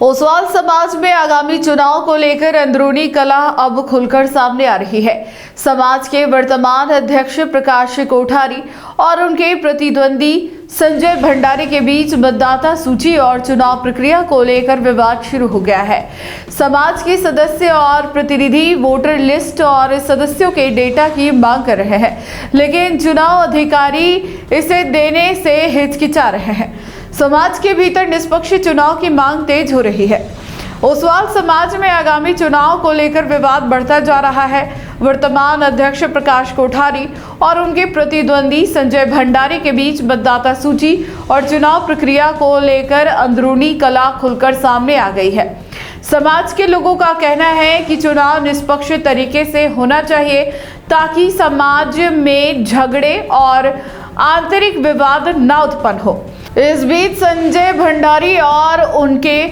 ओसवाल समाज में आगामी चुनाव को लेकर अंदरूनी कलह अब खुलकर सामने आ रही है। समाज के वर्तमान अध्यक्ष प्रकाश कोठारी और उनके प्रतिद्वंदी संजय भंडारी के बीच मतदाता सूची और चुनाव प्रक्रिया को लेकर विवाद शुरू हो गया है। समाज के सदस्य और प्रतिनिधि वोटर लिस्ट और सदस्यों के डेटा की मांग कर रहे हैं, लेकिन चुनाव अधिकारी इसे देने से हिचकिचा रहे हैं। समाज के भीतर निष्पक्ष चुनाव की मांग तेज हो रही है। ओसवाल समाज में आगामी चुनाव को लेकर विवाद बढ़ता जा रहा है। वर्तमान अध्यक्ष प्रकाश कोठारी और उनके प्रतिद्वंदी संजय भंडारी के बीच मतदाता सूची और चुनाव प्रक्रिया को लेकर अंदरूनी कलह खुलकर सामने आ गई है। समाज के लोगों का कहना है कि चुनाव निष्पक्ष तरीके से होना चाहिए ताकि समाज में झगड़े और आंतरिक विवाद न उत्पन्न हो। इस बीच संजय भंडारी और उनके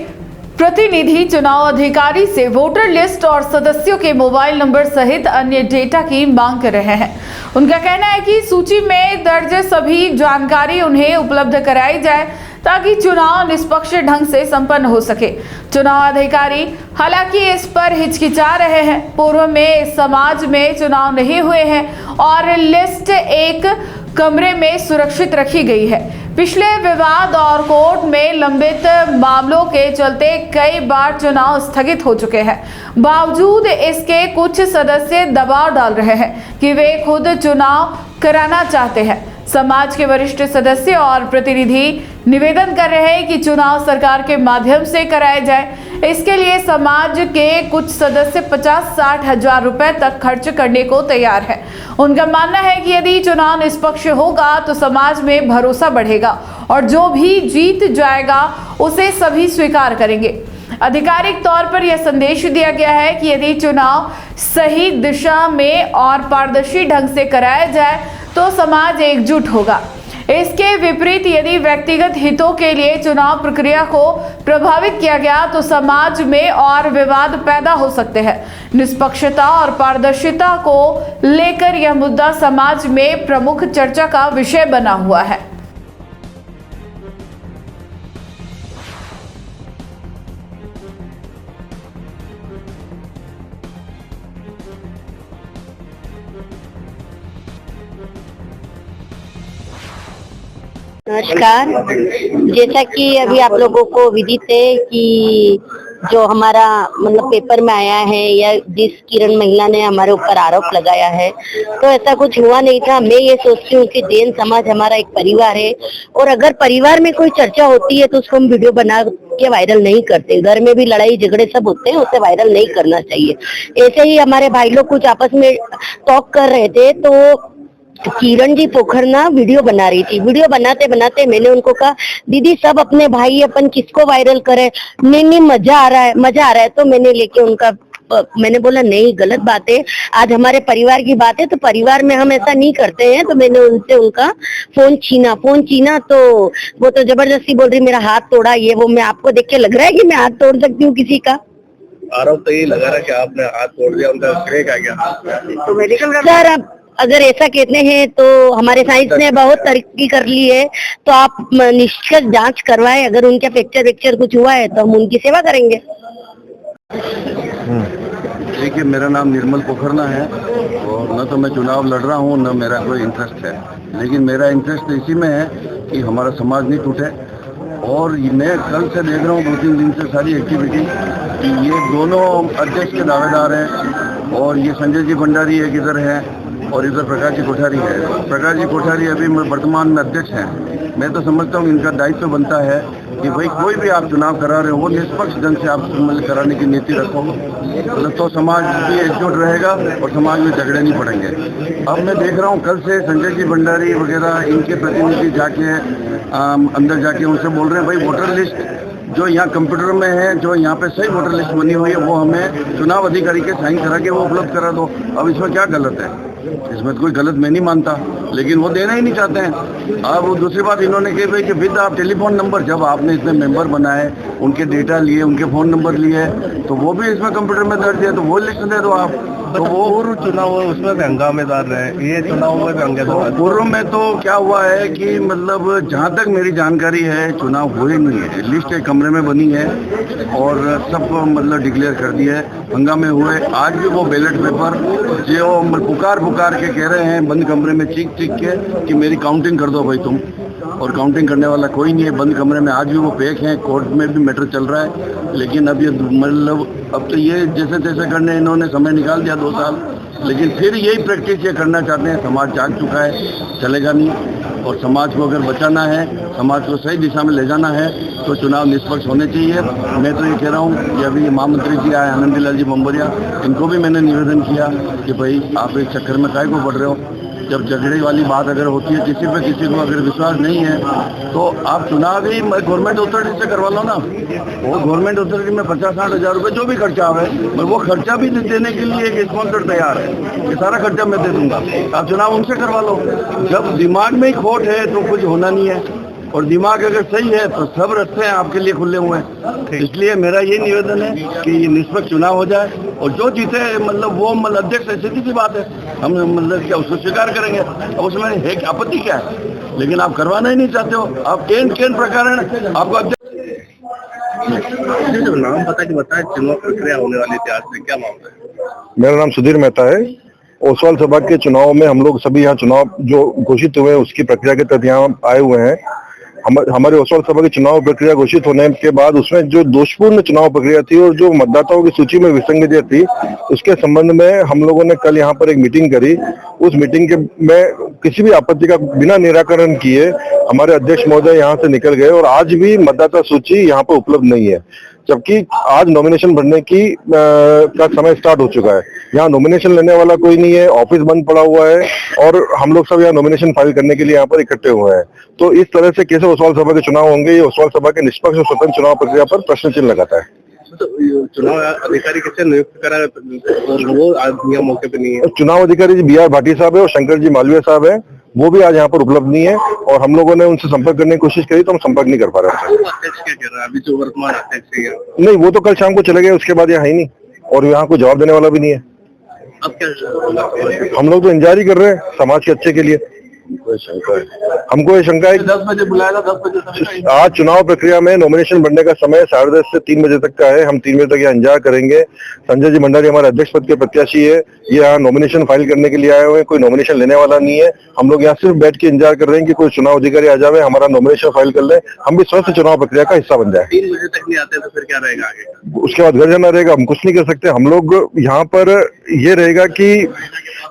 प्रतिनिधि चुनाव अधिकारी से वोटर लिस्ट और सदस्यों के मोबाइल नंबर सहित अन्य डेटा की मांग कर रहे हैं। उनका कहना है कि सूची में दर्ज सभी जानकारी उन्हें उपलब्ध कराई जाए ताकि चुनाव निष्पक्ष ढंग से संपन्न हो सके। चुनाव अधिकारी हालांकि इस पर हिचकिचा रहे हैं। पूर्व में इस समाज में चुनाव नहीं हुए हैं और लिस्ट एक कमरे में सुरक्षित रखी गई है। पिछले विवाद और कोर्ट में लंबित मामलों के चलते कई बार चुनाव स्थगित हो चुके हैं। बावजूद इसके कुछ सदस्य दबाव डाल रहे हैं कि वे खुद चुनाव कराना चाहते हैं। समाज के वरिष्ठ सदस्य और प्रतिनिधि निवेदन कर रहे हैं कि चुनाव सरकार के माध्यम से कराए जाए। इसके लिए समाज के कुछ सदस्य 50-60 हजार रुपए तक खर्च करने को तैयार है। उनका मानना है कि यदि चुनाव निष्पक्ष होगा तो समाज में भरोसा बढ़ेगा और जो भी जीत जाएगा उसे सभी स्वीकार करेंगे। आधिकारिक तौर पर यह संदेश दिया गया है कि यदि चुनाव सही दिशा में और पारदर्शी ढंग से कराया जाए तो समाज एकजुट होगा। इसके विपरीत यदि व्यक्तिगत हितों के लिए चुनाव प्रक्रिया को प्रभावित किया गया तो समाज में और विवाद पैदा हो सकते हैं। निष्पक्षता और पारदर्शिता को लेकर यह मुद्दा समाज में प्रमुख चर्चा का विषय बना हुआ है। नमस्कार। जैसा कि अभी आप लोगों को विदित है कि जो हमारा मतलब पेपर में आया है या जिस किरण महिला ने हमारे ऊपर आरोप लगाया है, तो ऐसा कुछ हुआ नहीं था। मैं ये सोचती हूँ कि जैन समाज हमारा एक परिवार है और अगर परिवार में कोई चर्चा होती है तो उसको हम वीडियो बना के वायरल नहीं करते। घर में भी लड़ाई झगड़े सब होते हैं, उसे वायरल नहीं करना चाहिए। ऐसे ही हमारे भाई लोग कुछ आपस में टॉक कर रहे थे तो किरण जी पोखरना वीडियो बना रही थी। वीडियो बनाते बनाते मैंने उनको कहा, दीदी सब अपने भाई अपन किसको वायरल करे? नहीं मजा आ रहा है। तो मैंने बोला नहीं, गलत बात है। आज हमारे परिवार की बात है तो परिवार में हम ऐसा नहीं करते हैं। तो मैंने उनसे उनका फोन छीना तो वो तो जबरदस्ती बोल रही मेरा हाथ तोड़ा। ये वो मैं आपको देख के लग रहा है कि मैं हाथ तोड़ सकती हूँ किसी का? आरोप तो यही लगा रहा कि आपने हाथ तोड़ दिया, उनका श्रेय का क्या? तो मेडिकल सर अगर ऐसा कहते हैं तो हमारे साइंस ने बहुत तरक्की कर ली है, तो आप निष्कर्ष जांच करवाएं। अगर उनका फ्रैक्चर कुछ हुआ है तो हम उनकी सेवा करेंगे। देखिए, मेरा नाम निर्मल पोखरना है और न तो मैं चुनाव लड़ रहा हूँ न मेरा कोई इंटरेस्ट है, लेकिन मेरा इंटरेस्ट इसी में है कि हमारा समाज नहीं टूटे। और मैं कल से देख रहा हूँ 2-3 दिन से सारी एक्टिविटी कि ये दोनों अध्यक्ष के दावेदार हैं और ये संजय जी भंडारी एक इधर है और इधर प्रकाश जी कोठारी है। प्रकाश जी कोठारी अभी वर्तमान में अध्यक्ष हैं। मैं तो समझता हूँ इनका दायित्व बनता है कि भाई कोई भी आप चुनाव करा रहे हो वो निष्पक्ष ढंग से आप कराने की नीति रखो, तो समाज भी एकजुट रहेगा और समाज में झगड़े नहीं पड़ेंगे। अब मैं देख रहा हूँ कल से संजय जी भंडारी वगैरह इनके प्रतिनिधि जाके अंदर जाके उनसे बोल रहे हैं भाई वोटर लिस्ट जो यहाँ कंप्यूटर में है, जो यहाँ पे सही वोटर लिस्ट बनी हुई है वो हमें चुनाव अधिकारी के साइन करा के वो उपलब्ध करा दो। अब इसमें क्या गलत है? इसमें तो कोई गलत मैं नहीं मानता, लेकिन वो देना ही नहीं चाहते हैं। अब दूसरी बात इन्होंने कही भाई कि विद आप टेलीफोन नंबर, जब आपने इसमें मेंबर बनाए, उनके डेटा लिए, उनके फ़ोन नंबर लिए, तो वो भी इसमें कंप्यूटर में दर्ज है, तो वो लिस्ट दे दो आप। तो वो पूर्व चुनाव हुआ उसमें भी हंगामेदार रहे, ये चुनाव में भी हंगामेदार। पूर्व में तो क्या हुआ है कि मतलब जहाँ तक मेरी जानकारी है चुनाव हुए नहीं है, लिस्ट एक कमरे में बनी है और सबको मतलब डिक्लेयर कर दिया है, हंगामे हुए। आज भी वो बैलेट पेपर जो पुकार के कह रहे हैं बंद कमरे में चीख के कि मेरी काउंटिंग कर दो भाई तुम, और काउंटिंग करने वाला कोई नहीं है बंद कमरे में। आज भी वो पैक हैं, कोर्ट में भी मैटर चल रहा है, लेकिन अब ये मतलब अब तो ये जैसे तैसे करने इन्होंने समय निकाल दिया 2 साल, लेकिन फिर यही प्रैक्टिस ये करना चाहते हैं। समाज जाग चुका है, चलेगा नहीं। और समाज को अगर बचाना है, समाज को सही दिशा में ले जाना है, तो चुनाव निष्पक्ष होने चाहिए। मैं तो ये कह रहा हूँ कि अभी ये महामंत्री जी आए आनंदी लाल जी बम्बरिया, इनको भी मैंने निवेदन किया कि भाई आप इस चक्कर में काहे को पड़ रहे हो। जब झगड़े वाली बात अगर होती है, किसी पे किसी को अगर विश्वास नहीं है, तो आप चुनाव ही गवर्नमेंट अथॉरिटी से करवा लो ना। वो गवर्नमेंट अथॉरिटी में 50-60 हज़ार रुपये जो भी खर्चा आवे, वो खर्चा भी देने के लिए एक स्पॉन्सर तैयार है कि सारा खर्चा मैं दे दूंगा, आप चुनाव उनसे करवा लो। जब दिमाग में ही खोट है तो कुछ होना नहीं है, और दिमाग अगर सही है तो सब रास्ते हैं आपके लिए खुले हुए हैं। इसलिए मेरा ये निवेदन है कि निष्पक्ष चुनाव हो जाए, और जो जीते मतलब वो मतलब अध्यक्ष है, सीधी सी बात है, हम मतलब क्या उसको स्वीकार करेंगे। अब उसमें है आपत्ति क्या है, लेकिन आप करवाना ही नहीं चाहते हो। आप केन प्रकार आपको जो नाम बताए चुनाव प्रक्रिया होने वाली थी, आज से क्या मामला है? मेरा नाम सुधीर मेहता है। ओसवाल सभा के चुनाव में हम लोग सभी यहाँ चुनाव जो घोषित हुए हैं उसकी प्रक्रिया के तहत यहाँ आए हुए हैं। हमारे ओसवाल सभा की चुनाव प्रक्रिया घोषित होने के बाद उसमें जो दोषपूर्ण चुनाव प्रक्रिया थी और जो मतदाताओं की सूची में विसंगतियां थी, उसके संबंध में हम लोगों ने कल यहाँ पर एक मीटिंग करी। उस मीटिंग के में किसी भी आपत्ति का बिना निराकरण किए हमारे अध्यक्ष महोदय यहाँ से निकल गए, और आज भी मतदाता सूची यहाँ पर उपलब्ध नहीं है, जबकि आज नॉमिनेशन भरने की का समय स्टार्ट हो चुका है। यहाँ नॉमिनेशन लेने वाला कोई नहीं है, ऑफिस बंद पड़ा हुआ है, और हम लोग सब यहाँ नॉमिनेशन फाइल करने के लिए यहाँ पर इकट्ठे हुए हैं। तो इस तरह से कैसे ओसवाल सभा के चुनाव होंगे, ये ओसवाल सभा के निष्पक्ष और स्वतंत्र चुनाव प्रक्रिया पर प्रश्न चिन्ह लगाता है। तो चुनाव अधिकारी कैसे नियुक्त करा और वो आज यहाँ मौके पे नहीं है? चुनाव अधिकारी जी BR भाटी साहब है और शंकर जी मालवीय साहब है, वो भी आज यहाँ पर उपलब्ध नहीं है, और हम लोगों ने उनसे संपर्क करने की कोशिश करी तो हम संपर्क नहीं कर पा रहे हैं। अध्यक्ष क्या कह रहा है अभी जो वर्तमान अध्यक्ष है? नहीं, वो तो कल शाम को चले गए, उसके बाद यहाँ है ही नहीं, और यहाँ कोई जवाब देने वाला भी नहीं है। अब क्या हम लोग तो इंतजार ही कर रहे हैं समाज के अच्छे के लिए। हमको ये शंका है 10 बजे बुलाया था, 10 बजे आज चुनाव प्रक्रिया में नॉमिनेशन भरने का समय 10:30 से 3 बजे तक का है। हम 3 बजे तक यहाँ इंतजार करेंगे। संजय जी भंडारी हमारे अध्यक्ष पद के प्रत्याशी है, ये यहाँ नॉमिनेशन फाइल करने के लिए आए हुए हैं, कोई नॉमिनेशन लेने वाला नहीं है। हम लोग यहाँ सिर्फ बैठ के इंतजार कर रहे हैं कि कोई चुनाव अधिकारी आ जाए, हमारा नॉमिनेशन फाइल कर ले, हम भी स्वस्थ चुनाव प्रक्रिया का हिस्सा बन जाए। 3 बजे तक नहीं आते तो फिर क्या रहेगा आगे? उसके बाद घर जाना रहेगा, हम कुछ नहीं कर सकते। हम लोग यहाँ पर ये रहेगा कि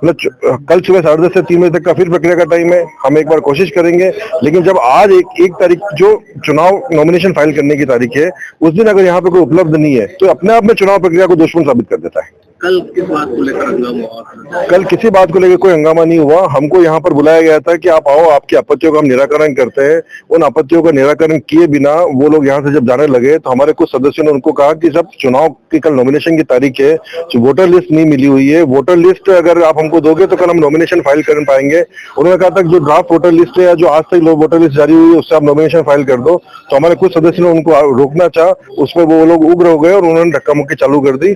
मतलब कल सुबह 10:30 से 3 बजे तक का फिर प्रक्रिया का टाइम है, हम एक बार कोशिश करेंगे। लेकिन जब आज एक तारीख जो चुनाव नॉमिनेशन फाइल करने की तारीख है, उस दिन अगर यहाँ पे कोई उपलब्ध नहीं है तो अपने आप में चुनाव प्रक्रिया को दुश्मन साबित कर देता है। कल किस बात को लेकर हंगामा हुआ? कल किसी बात को लेकर कोई हंगामा नहीं हुआ। हमको यहाँ पर बुलाया गया था कि आप आओ, आपकी आपत्तियों का हम निराकरण करते हैं। उन आपत्तियों का निराकरण किए बिना वो लोग यहाँ से जब जाने लगे तो हमारे कुछ सदस्यों ने उनको कहा कि सब चुनाव की कल नॉमिनेशन की तारीख है, जो वोटर लिस्ट नहीं मिली हुई है, वोटर लिस्ट अगर आप हमको दोगे तो कल हम नॉमिनेशन फाइल कर पाएंगे। उन्होंने कहा था जो ड्राफ्ट वोटर लिस्ट है या जो आज तक वोटर लिस्ट जारी हुई है उससे आप नॉमिनेशन फाइल कर दो। तो हमारे कुछ सदस्यों ने उनको रोकना चाहा, उसमें वो लोग उग्र हो गए और उन्होंने धक्का मुक्की चालू कर दी।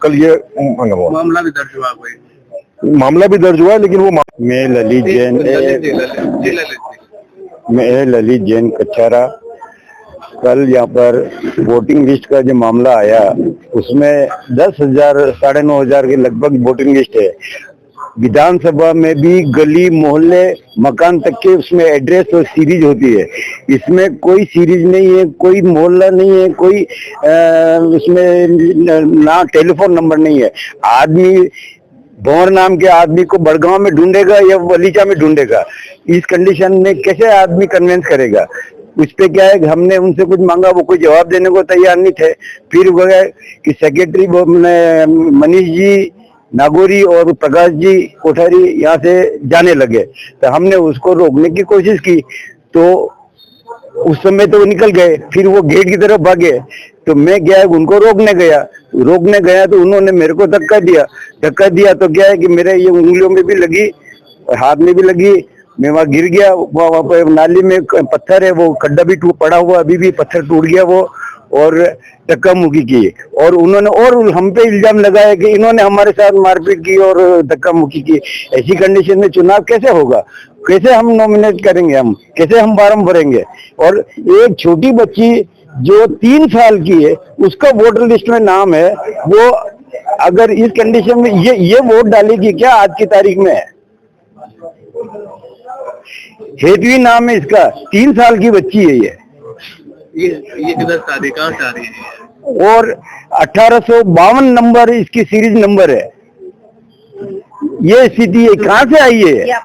कल ये मामला भी दर्ज हुआ कोई? मामला भी दर्ज हुआ है, लेकिन वो मैं ललित जैन कच्छारा। कल यहाँ पर वोटिंग लिस्ट का जो मामला आया उसमें 10,000 साढ़े 9,000 के लगभग वोटिंग लिस्ट है। विधानसभा में भी गली मोहल्ले मकान तक के उसमें एड्रेस और सीरीज होती है। इसमें कोई सीरीज नहीं है, कोई मोहल्ला नहीं है, कोई उसमें ना टेलीफोन नंबर नहीं है। आदमी भंवर नाम के आदमी को बड़गांव में ढूंढेगा या वलीचा में ढूंढेगा, इस कंडीशन में कैसे आदमी कन्विंस करेगा? उस पे क्या है, हमने उनसे कुछ मांगा, वो कोई जवाब देने को तैयार नहीं थे। फिर वो गए कि सेक्रेटरी मनीष जी नागौरी और प्रकाश जी कोठारी यहाँ से जाने लगे, तो हमने उसको रोकने की कोशिश की। तो उस समय तो वो निकल गए, फिर वो गेट की तरफ भागे, तो मैं गया उनको रोकने गया तो उन्होंने मेरे को धक्का दिया तो क्या है कि मेरे ये उंगलियों में भी लगी, हाथ में भी लगी, मैं वहां गिर गया। वहां पर नाली में पत्थर है, वो खड्डा भी पड़ा हुआ, अभी भी पत्थर टूट गया वो, और धक्का मुक्की की। और उन्होंने और हम पे इल्जाम लगाया कि इन्होंने हमारे साथ मारपीट की और धक्का मुक्की की। ऐसी कंडीशन में चुनाव कैसे होगा? कैसे हम नॉमिनेट करेंगे? हम कैसे हम फार्म भरेंगे? और एक छोटी बच्ची जो 3 साल की है, उसका वोटर लिस्ट में नाम है, वो अगर इस कंडीशन में ये वोट डालेगी क्या आज की तारीख में? हेतवी नाम है इसका, 3 साल की बच्ची है ये किधर शादी कहाँ से आ रही है? और 1852 नंबर इसकी सीरीज नंबर है। ये स्थिति है, कहाँ से आई है?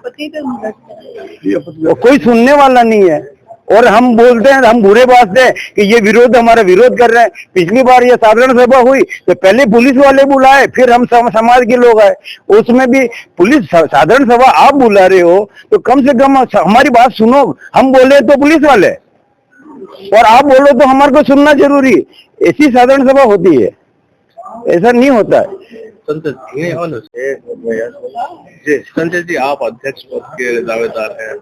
कोई सुनने वाला नहीं है। और हम बोलते हैं, हम बुरे बात हैं कि ये हमारा विरोध कर रहे हैं। पिछली बार ये साधारण सभा हुई तो पहले पुलिस वाले बुलाए, फिर हम समाज के लोग आए। उसमें भी पुलिस, साधारण सभा आप बुला रहे हो तो कम से कम हमारी बात सुनो। हम बोले तो पुलिस वाले, और आप बोलो तो हमारे को सुनना जरूरी। ऐसी साधारण सभा होती है? ऐसा नहीं होता है। संजय जी, आप अध्यक्ष पद के दावेदार हैं,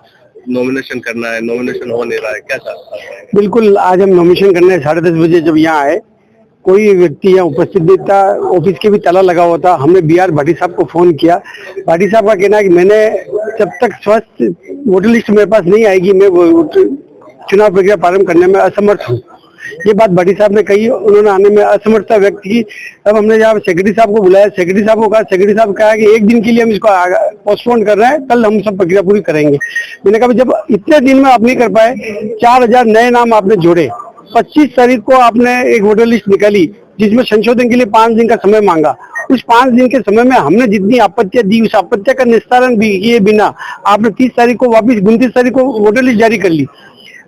नॉमिनेशन करना है, नॉमिनेशन हो नहीं रहा है, क्या चाहते हैं? बिल्कुल, आज हम नॉमिनेशन करने 10:30 बजे जब यहाँ आए, कोई व्यक्ति यहाँ उपस्थित नहीं था, ऑफिस के भी ताला लगा हुआ था। हमने BR भाटी साहब को फोन किया। भाटी साहब का कहना है कि मैंने जब तक स्वस्थ वोटर लिस्ट मेरे पास नहीं आएगी, मैं चुनाव प्रक्रिया प्रारंभ करने में असमर्थ हूँ। ये बात भाटी साहब ने कही, उन्होंने आने में असमर्थता व्यक्त की। अब हमने जहाँ सेक्रेटरी साहब को बुलाया, सेक्रेटरी साहब को कहा, सेक्रेटरी साहब कहा कि एक दिन के लिए हम इसको पोस्टपोन कर रहे हैं, कल हम सब प्रक्रिया पूरी करेंगे। मैंने कहा जब इतने दिन में आप नहीं कर पाए, 4000 नए नाम आपने जोड़े, 25 तारीख को आपने एक वोटर लिस्ट निकाली जिसमें संशोधन के लिए 5 दिन का समय मांगा। उस 5 दिन के समय में हमने जितनी आपत्तियां दी, उस आपत्तियों का निस्तारण भी किए बिना आपने 30 तारीख को वापिस 29 तारीख को वोटर लिस्ट जारी कर ली।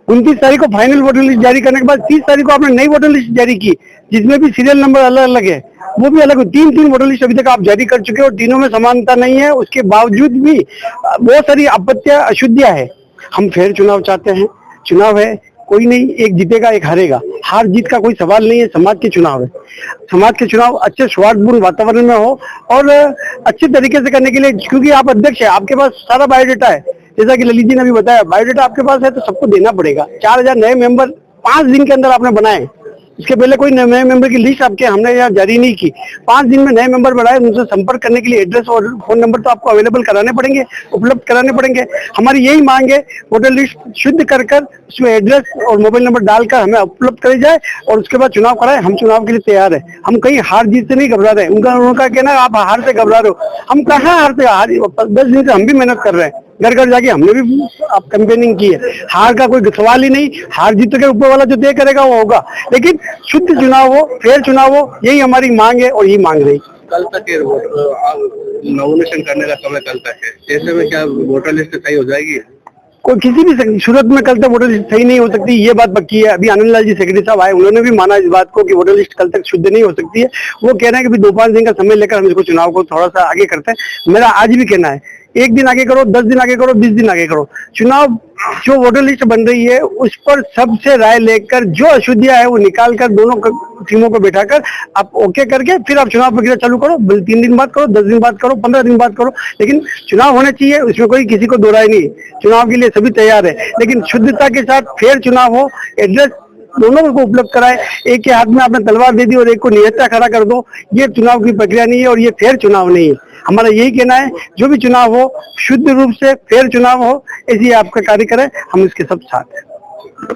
29 तारीख को फाइनल वोटर लिस्ट जारी करने के बाद 30 तारीख को आपने नई वोटर लिस्ट जारी की, जिसमें भी सीरियल नंबर अलग अलग है, वो भी अलग। 3 वोटर लिस्ट अभी तक आप जारी कर चुके हो, तीनों में समानता नहीं है। उसके बावजूद भी बहुत सारी आपत्तियां, अशुद्धियां है। हम फेयर चुनाव चाहते हैं। चुनाव है, कोई नहीं, एक जीतेगा एक हारेगा, हार जीत का कोई सवाल नहीं है। समाज के चुनाव है, समाज के चुनाव अच्छे सौहार्दपूर्ण वातावरण में हो और अच्छे तरीके से करने के लिए, क्योंकि आप अध्यक्ष है, आपके पास सारा बायोडाटा है। जैसा कि ललित जी ने अभी बताया, बायोडाटा आपके पास है तो सबको देना पड़ेगा। 4000 नए मेंबर 5 दिन के अंदर आपने बनाए। इसके पहले कोई नए मेंबर की लिस्ट आपके हमने यहाँ जारी नहीं की। 5 दिन में नए मेंबर बढ़ाए, उनसे संपर्क करने के लिए एड्रेस और फोन नंबर तो आपको अवेलेबल कराने पड़ेंगे, उपलब्ध कराने पड़ेंगे। हमारी यही मांग है, वोटर लिस्ट शुद्ध कर उसमें एड्रेस और मोबाइल नंबर डालकर हमें उपलब्ध कराई जाए और उसके बाद चुनाव कराए। हम चुनाव के लिए तैयार है। हम कहीं हार जीत से नहीं घबरा रहे। उनका कहना है आप हार से घबरा रहे हो। हम कहाँ हार से, 10 दिन से हम भी मेहनत कर रहे हैं, घर घर जाके हमने भी कैंपेनिंग की है। हार का कोई सवाल ही नहीं। हार जीत के ऊपर वाला जो तय करेगा वो होगा, लेकिन शुद्ध चुनाव हो, फेयर चुनाव हो, यही हमारी मांग है और यही मांग रही। कल तक नॉमिनेशन करने का समय कल तक है, ऐसे में क्या वोटर लिस्ट सही हो जाएगी? कोई किसी भी सूरत में कल तक वोटर लिस्ट सही नहीं हो सकती, ये बात पक्की है। अभी आनंद लाल जी सेक्रेटरी साहब आए, उन्होंने भी माना इस बात को कि वोटर लिस्ट कल तक शुद्ध नहीं हो सकती है। वो कह रहे हैं कि 2-5 दिन का समय लेकर हम इसको चुनाव को थोड़ा सा आगे करते हैं। मेरा आज भी कहना है, 1 दिन आगे करो, 10 दिन आगे करो, 20 दिन आगे करो, चुनाव जो वोटर लिस्ट बन रही है उस पर सबसे राय लेकर जो अशुद्धियां है वो निकाल कर दोनों टीमों को बैठाकर आप ओके करके फिर आप चुनाव प्रक्रिया चालू करो। 3 दिन बाद करो, 10 दिन बाद करो, 15 दिन बाद करो, लेकिन चुनाव होने चाहिए, उसमें कोई किसी को दो राय नहीं। चुनाव के लिए सभी तैयार है, लेकिन शुद्धता के साथ फेयर चुनाव हो, एड्रेस दोनों को उपलब्ध कराए। एक के हाथ में आपने तलवार दे दी और एक को निहत्था खड़ा कर दो, ये चुनाव की प्रक्रिया नहीं है और ये फेयर चुनाव नहीं है। हमारा यही कहना है, जो भी चुनाव हो शुद्ध रूप से फेयर चुनाव हो, ऐसी आपका कार्य करें, हम इसके सब साथ हैं।